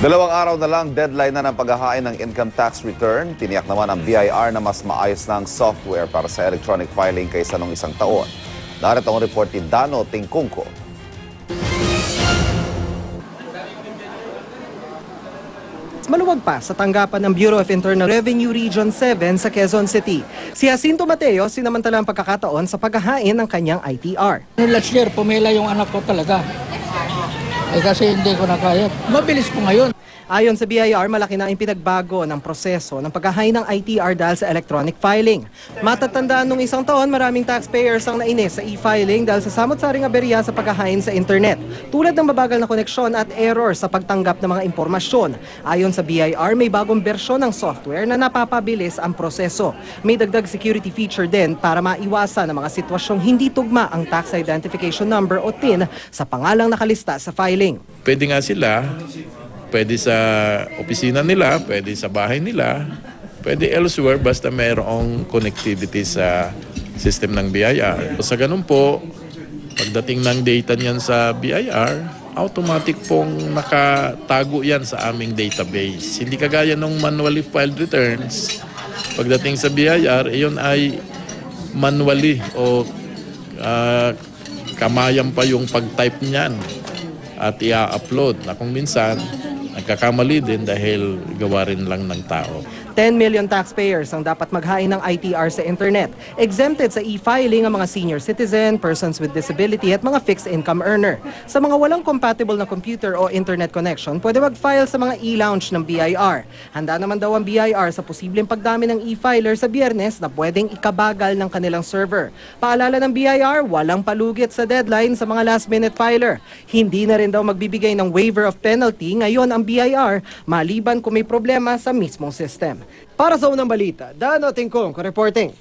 Dalawang araw na lang deadline na ng paghahain ng income tax return. Tiniyak naman ang BIR na mas maayos ng software para sa electronic filing kaysa nung isang taon. Narito ang report ni Dano Tingkungko. Maluwag pa sa tanggapan ng Bureau of Internal Revenue Region 7 sa Quezon City. Si Jacinto Mateo sinamantala ang pagkakataon sa paghahain ng kanyang ITR. Last year, pumila yung anak ko talaga. Kasi hindi ko na kaya. Mabilis po ngayon. Ayon sa BIR, malaki na ang pinagbago ng proseso ng paghahain ng ITR dahil sa electronic filing. Matatandaan nung isang taon, maraming taxpayers ang nainis sa e-filing dahil sa samot-saring aberya sa paghahain sa internet, tulad ng mabagal na koneksyon at error sa pagtanggap ng mga impormasyon. Ayon sa BIR, may bagong bersyon ng software na napapabilis ang proseso. May dagdag security feature din para maiwasan ang mga sitwasyong hindi tugma ang tax identification number o TIN sa pangalang nakalista sa filing. Pwede nga sila, pwede sa opisina nila, pwede sa bahay nila, pwede elsewhere basta mayroong connectivity sa system ng BIR. Sa ganun po, pagdating ng data niyan sa BIR, automatic pong nakatago yan sa aming database. Hindi kagaya ng manually filed returns. Pagdating sa BIR, iyon ay manually o kamayan pa yung pag-type niyan at i-upload na kung minsan nagkakamali din dahil gawa rin lang ng tao. 10 million taxpayers ang dapat maghain ng ITR sa internet. Exempted sa e-filing ang mga senior citizen, persons with disability at mga fixed income earner. Sa mga walang compatible na computer o internet connection, pwede mag-file sa mga e-lounge ng BIR. Handa naman daw ang BIR sa posibleng pagdami ng e-filer sa Biyernes na pwedeng ikabagal ng kanilang server. Paalala ng BIR, walang palugit sa deadline sa mga last-minute filer. Hindi na rin daw magbibigay ng waiver of penalty ngayon ang BIR maliban kung may problema sa mismong system. Para sa unang balita, Dano Tingkungko reporting.